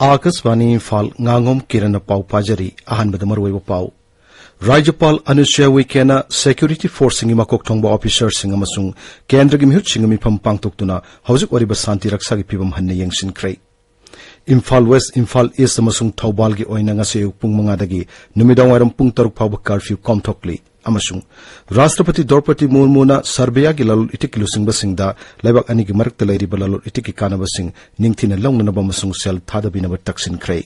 Akashvani Imphal Ngangom Kiran पाउ पाजरी अहानबद मरुवैब पाउ राज्यपाल अनुसुया उइकेना सेक्यूरिटी फोर्सिंग मकोक थोंबा ऑफिसर्सिंग अमसुंग केंद्रगी मिहुतसिंग मिफम पांगतोक्तुना हौजिक ओरिबा शांति रक्षागी फिबम हन्ने यंगसिनख्रै इम्फाल वेस्ट इम्फाल ईस्ट अमसुंग थौबालगी ओइना ngase पुंग मंगादगी नुमिदांग वारम पुंग 3 फाउब कर्फ्यू कॉमथोक्ली अमसुंग राष्ट्रपति द्रौपदी मुर्मुना सर्बिया की ललुल इटिक लुसिंगबसिंगदा लेबाक अनि की मरकत लैरिबा ललुल इटिक की कानबसिंग निंगथिना लौंगनबा अमसुंग सेल थादबिनबा तक्सिनख्रै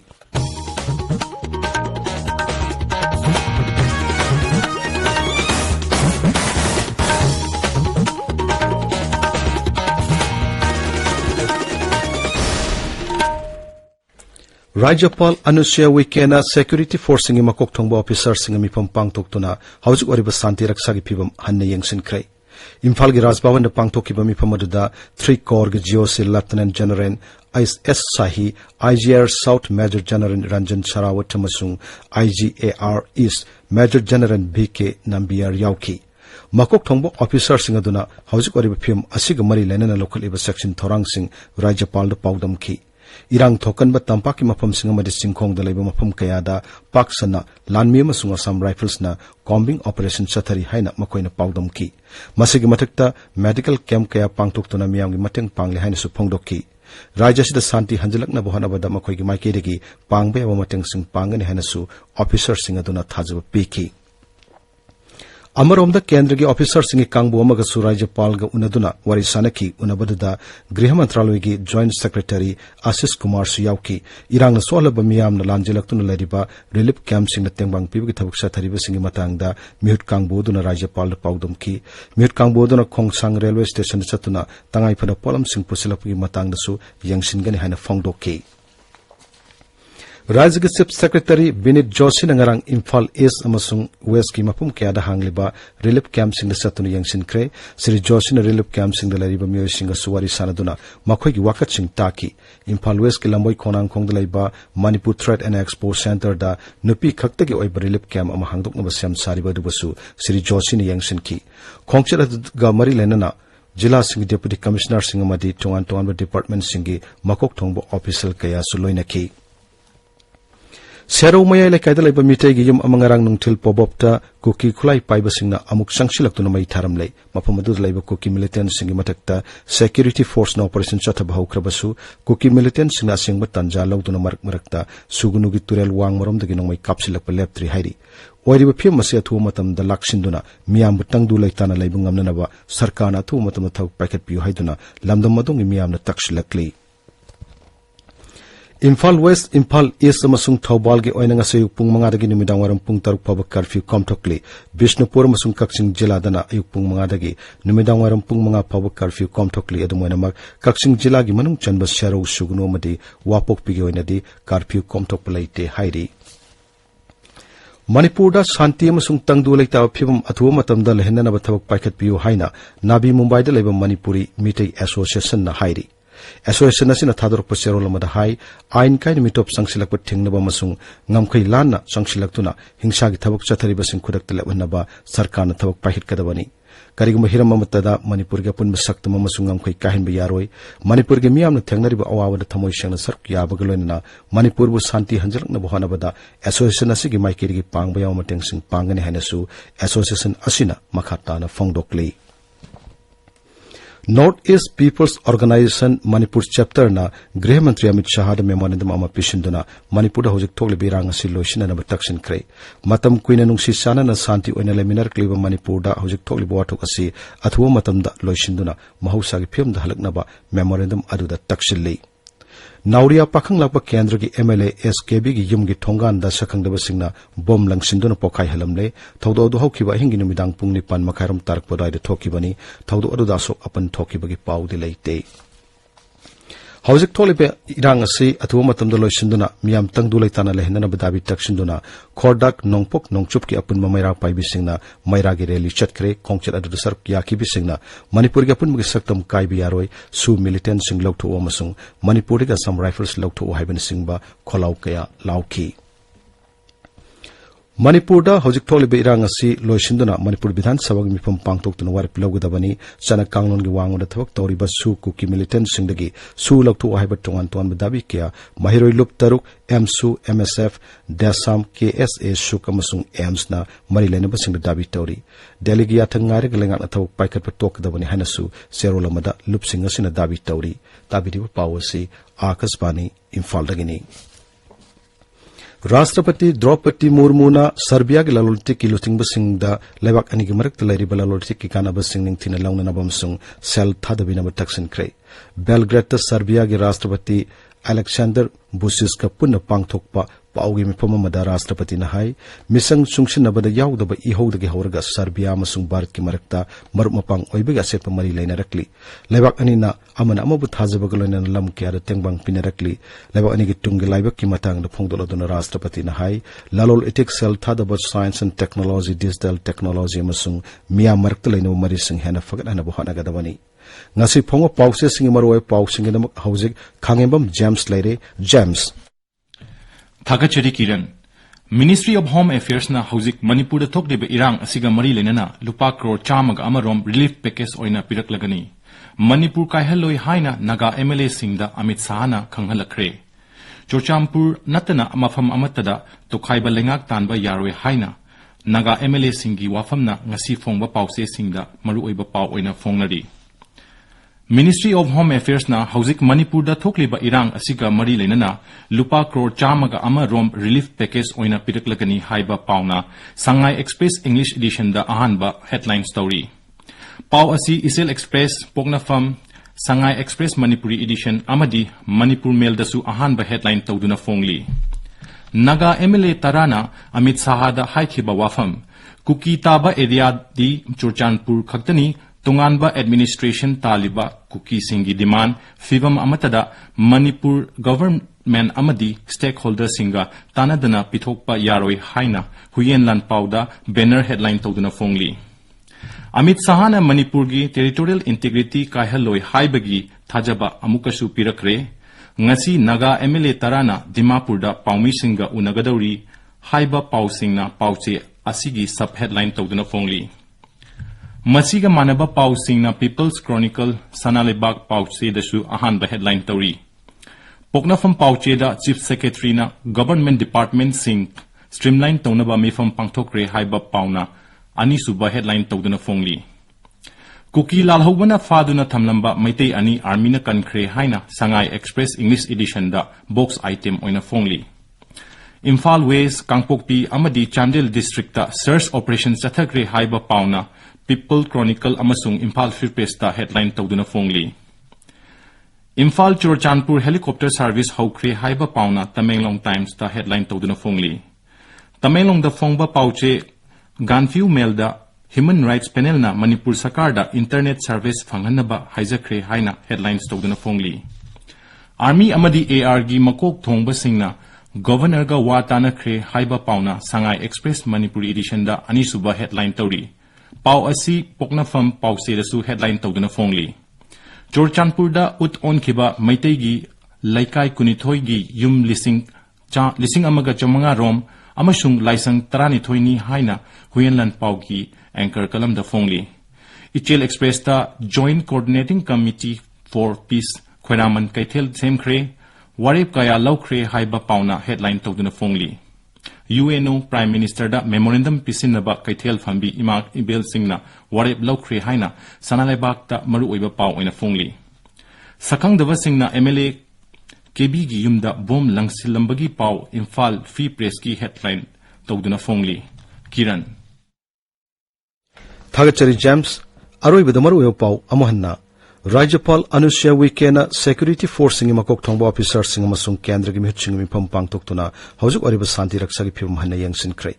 राज्यपाल अनुसुया उइकेना सेक्यूरिटी फोर्सिंग मकोक थोंबा ऑफिसर्सिंग मिफम पांगतोक्तुना हौजिक ओरिबा शांति रक्षागी फिबम हन्ने यंगसिनख्रै इम्फाल की राजभवन पांगतोकिबा मिफम अदुदा 3 कोर गे GOC lieutenant general S Shahi IGAR south major general Ranjan Sehrawat अमसुंग IGAR east major general BK Nambiar याउकी मकोक थोंबा ऑफिसर्सिंग अदुना हौजिक ओरिबा फिल्म असिग मरी लेनना लोखलिबा सेक्शन थोरांगसिंग राज्यपाल द पाउदमखी इरांग थोकनबा तंपाकी मफमसिंग अमदि सिंखोंगदा लैबा मफम कयादा पाकसना लानमी अमसुंग असम राइफल्सना कॉम्बिंग ऑपरेशन चथरी हाइना मखोइना पाउदमकी मसिगी मथक्ता मेडिकल कैंप कया पांगतोक्तुना मियामगी मतेंग पांगले हाइनासु फोंगदोक्की राज्यसिदा शांति हंजलकना बहनबदा मखोइगी माइकेदगी पांगबे अबा मतेंगसिंग पांगने हाइनासु ऑफिसर्सिंग अदुना थाजब पीकी अमरोमदा केंद्र के ऑफिसर्सिंग कांगबो अमगसु राज्यपाल ग उनदुना वारी सानकी उनबददा गृह मंत्रालय की जॉइंट सेक्रेटरी आशीष कुमार सुयाउकी इरांग सोलब मियाम लांजलक्तुन लरिबा रिलीफ कैंप सिंग तेंगबांग पिबगी थबक साथरिबा सिंग मतंगदा मिहुत कांगबोदुना राज्यपाल पाउदमकी मिहुत कांगबोदुना खोंगसांग रेलवे स्टेशन चतुना तंगाई फदा पोलम सिंग पुसिलपगी मतंगदसु यंगसिनगनि हाना फोंगदोकी राज्य के चीफ सेक्रेटरी बिनित जोशी नंगरांग इम्फाल ईस्ट अमसुंग वेस्ट की मफम कयादा हांगलिबा रिलीफ कैंप सिंग सतुन यंगसिनख्रे श्री जोशी ने रिलीफ कैंप सिंग लरिबा मियोय सिंग सुवारी सानदुना मखोइगी वाकत सिंग ताकी इम्फाल वेस्ट के लंबोई खोनांग खोंग लैबा Manipur thread and expo centre दा नुपी खक्तगी ओइबा रिलीफ कैंप अमा हांगदोकनबा सेम सारिबा दुबसु श्री जोशी ने यंगसिनकी खोंगचर गा मरी लेनना जिला सिंग डेप्यूटी कमिश्नर सिंग मदी टोंगान टोंगान डिपार्टमेंट सिंगी मकोक थोंबो ऑफिशियल कया सुलोइनकी सेरो मयाई लेकायदा लैबा मिटेगी युम अमंगारांग नुंगथिल पोबोपता कुकी खुलाई पाइबसिंगना अमुक संगसिलक्तुना मै थारमलै मफम अदु लैबा कुकी मिलिटेंट सिंगी मथक्ता सिक्युरिटी फोर्स ना ऑपरेशन चथब हौख्रबसु कुकी मिलिटेंट सिंगना असिंगबा तंजा लौदुना मरक मरकता सुगुनुगी तुरेल वांग मरमदगी नोंमै कापसिलकपा लेप्त्री हाइरी ओइरिबा फिल्म मसे अथु मतमदा लाक्सिंदुना मियाम तंगदु लैताना लैबा ngamnanaba सरकारना अथु मतम थक पैकेट पियु हाइदुना लमदम मदोंगी मियामना तक्सिलकली इम्फाल वेस्ट इम्फाल ईस्ट अमसुंग थौबाल के ओइना ngase पुंग मंगादगी नुमिदांग वारम पुंग 3 फाउब कर्फ्यू कॉमथोक्ली बिष्णुपुर अमसुंग कक्सिंग जिला दना अयुक पुंग मंगादगी नुमिदांग वारम पुंग 5 फाउब कर्फ्यू कॉमथोक्ली अदुमोइनामक कक्सिंग जिला की मनुंग चनब शेरो सुगुनो मदि वापोकपिगे ओइनादि कर्फ्यू कॉमथोक लैते हाइरी मणिपुर शांति अमसुंग तंगदु लैता फिबम अथुव मतमदा लहननब थबक पाइखतपियु हाइना नाबी मुंबईदा लैबा मणिपुरी मिटै एसोसिएशन ना हाइरी एसोसिएशन असिना थादरप सेरोल अमदा हाई आइन काइन मिटोप संगसिलकप थिंगनबा मसुंग ngamkhai lanna sangsilaktuna हिंसा की थबक चथरिबसिंग खुदक लेबनबा सरकारना थबक पाहिटकदबनी करिगुम हिरम अमतदा मणिपुर के पुनम सक्तम अमसुंग ngamkhai काहिनबा यारोय मणिपुर के मियामना थेंगनरिबा अवावदा थमोय सेंगना सरक याबगलोइना मणिपुर बु शांति हंजलकना बहनबदा एसोसिएशन असिगी माइकेरिगी पांगबा याव मटेंगसिंग पांगने हाइनासु एसोसिएशन असिना मखाताना फोंगदोक्ली North East People's Organisation Manipur chapter ना गृह मंत्री अमित शाह द मेमोरेंडम अमा पिसिंदुना मणिपुर हौजिक थोकले बिरांग असि लोइसिननब तक्सिनख्रे मतम कुइना नुंगसि सानना शांति ओइना लेमिनरक्लिबा मणिपुर दा हौजिक थोकले बोवाथोक असि अथुवा मतमदा लोइसिनदुना महौसागी फिल्मदा हलकनबा मेमोरेंडम अदुदा तक्सिल्ली नाउरिया पाखंग लापा केंद्र की एमएलए एसकेबी की युम की ठोंगान दा सखंगदबसिंगना बम लंगसिंदुना पोखाई हलमले थौदो अदु हौखिबा हिंगी नुमिदांग पुंग 9 मखारम तारकपदाइद थोखिबनी थौदो अदु दासो अपन थोखिबगी पाउदि लैते हौजिक थोलिबे इरांग असि अथुवा मतमदा लोइसिंदुना मियाम तंगदु लैताना लेहनना बदाबी तक्सिंदुना खोरडाक नोंगपोक नोंगचुप की अपुन मैरा पाइबिसिंगना मैरागी रैली चटखरे खोंगचत अदु सरक याकिबिसिंगना मणिपुर के अपुन सक्तम काइबि यारोय सु मिलिटेंट सिंग लौथो अमसुंग मणिपुर के असम राइफल्स लौथो हाइबन सिंगबा खोलाउ कया लाउखी Manipur hojik tholibe irang asi loisinduna Manipur Bidhan Sabha gi mifam pangtoktuna warip lawgadabani chana kanglon gi wangona thawak tawriba su kuki militant singdagi su laktu haiba tongan ton badabi kya mahiroi lup taruk MSU MSF Dasam KSA su kamasung AMS na mari lenaba singda dabi tawri Delhi gi athang ngare galenga na thawak paikat patokdabani hanasu serolamada lup singa sina dabi tawri tabidi pawasi Akasbani Imphal dagini Rashtrapati Draupadi Murmuna Serbia gi laloltik ki luting basing da lebak ani gi marak talai balaloltik ki kana basing ning thina launa na bamsung sel thadabina bataksin krai Belgrade Serbia gi Rashtrapati Alexander Vučić ka punna pangthokpa paugi mifama mada Rashtrapati na hai misang sungsin nabada yaudaba ihowdagi hawraga Serbia amasung Bharat ki marakta marup mapang oibaga setpa mari laina rakli lebak ani na amana amabu thajabaga loina lam kyara tengbang pinarakli lebak ani gi tunggi laibak ki matang da phongdoloduna Rashtrapati na hai lalol etik sel thadaba science and technology digital technology amasung miya marakta laina mari sing hena fagat ana bohana gadawani ngasi phongo pause sing maroi pausing namak haujik Khangembam James laire James Thagachari Kiran Ministry of Home Affairs na haujik Manipur da thokdeba irang asiga mari lenana lupa crore chamag amarom relief package oina piraklagani Manipur kaihaloi haina naga MLA singda Amit Sahana khanghalakre Chorchampur natana mafam amatada tokhaiba lengak tanba yaroi haina naga MLA singi wafamna ngasi phongba pause singda maru oiba paw oina phongnari Ministry of Home Affairs na haujik Manipur da thokliba irang asiga mari lenana lupa crore chamaga ama rom relief package oina piraklagani haiba pauna Sangai Express English edition da ahanba headline story Pau asi Isel Express Pognafam Sangai Express Manipuri edition amadi Manipur Mail da su ahanba headline tawduna phongli Naga MLA Tarana Amit Sahada haithiba wafam Kuki taba area di Churchanpur khaktani Tunganba administration taliba kuki singi demand fibam amatada Manipur government amadi stakeholder singa tanadana pithokpa yaroi haina huyenlan pauda banner headline tawduna phongli Amit Sahana Manipur gi territorial integrity kaihaloi haibagi thajaba amukasu pirakre ngasi naga MLA tarana Dimapur da paumi singa unagadori haiba pausingna pauche asigi sub headline tawduna phongli Masiga manaba pausing na People's Chronicle Sanalebak pauche da su ahanba headline tawri Poknafam pauche da Chief Secretary na Government Department sing streamline tawnaba mifam pangthokre haiba pauna ani suba headline tawduna phongli Kuki lalhobana faduna thamlamba maitei ani army na kankhre haina Sangai Express English edition da box item oina phongli Imphal West Kangpokpi amadi Chandel district ta search operation chathakre haiba pauna People Chronicle amasung Imphal Free Press ta headline tawduna phongli Imphal Churchanpur helicopter service haukre haiba pauna Tamenglong Times ta headline tawduna phongli Tamenglong da phongba pauche Ganfiu Mail da Human Rights Panel na Manipur Sarkar da internet service phanghanaba haijakre haina headlines tawduna phongli Army amadi AR gi makok thongba singna Governor ga watana kre haiba pauna Sangai Express Manipuri edition da anisuba headline tawri Pau asi Poknafam pause da su headline tawduna phongli Chorchanpur da ut on khiba maitei gi laikai kunithoi gi yum lising amaga chamanga rom amasung laisang tarani thoini haina huyenlan pau gi anchor kalam da phongli Ichel Express da Joint Coordinating Committee for Peace Khweraman Kaithel semkhre warep kaya laukre haiba pauna headline tawduna phongli UNO Prime Minister da memorandum pisinaba kaithel fambi imak ibel singna warep laukre haina sanalebak ta maru oiba pau oina phongli sakang dava singna MLA KB gi yumda bom langsilambagi pau Imphal Free Press ki headline tawduna phongli Kiran Thagachari James aroi bedamaru oiba pau amohanna Rajapal Anusya Wikena Security Force singi makok thongba officer singa masung kendra gi mihut singi mifam pangtoktuna haujuk oriba santi raksa gi phim hanna yangsin krai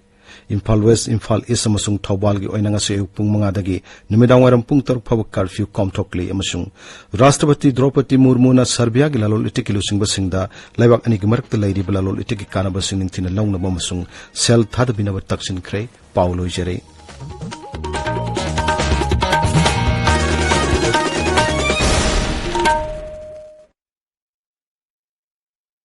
Imphal West Imphal East amasung Thawbal gi oina ngase pung manga dagi nimidang waram pung taruk phab curfew komthokli amasung Rashtrapati Draupadi Murmu na Serbia gi lalol itikilu singba singda laibak ani gi marakta lairi lalol itiki kana basing ning thina lawnaba amasung sel thadabina taksin krai Paulo jere